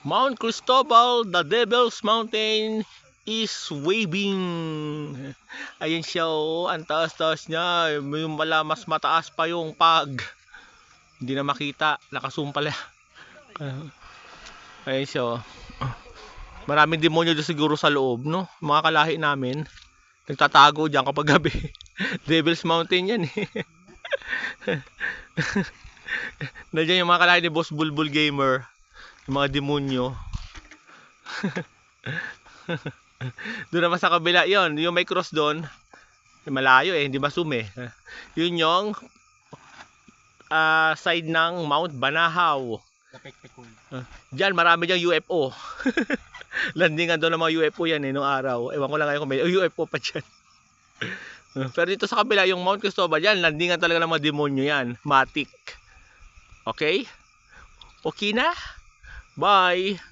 Mount Cristobal, the Devil's Mountain is waving. Ayun siya, oh. Ang taas-taas niya. Yung pala, mas mataas pa yung pag. Hindi na makita. Nakazoom pala. Ayun siya, oh. Maraming demonyo doon siguro sa loob, no? Mga kalahi namin. Nagtatago dyan kapag gabi. Devil's Mountain yan, eh. Nandiyan yung mga kalahi ni Boss Bulbul Gamer. Yung mga demonyo. Doon naman sa kabila, yon yung may cross doon. Malayo eh, hindi ma-zoom eh. Yun yung side ng Mount Banahaw. Diyan marami diyang UFO. Landingan doon ng mga UFO yan eh, nung araw. Ewan ko lang ngayon kung may UFO pa dyan. Pero dito sa kabila, yung Mount Cristobal, yan, landingan talaga ng mga demonyo yan. Matik. Okay? Okay na? Bye!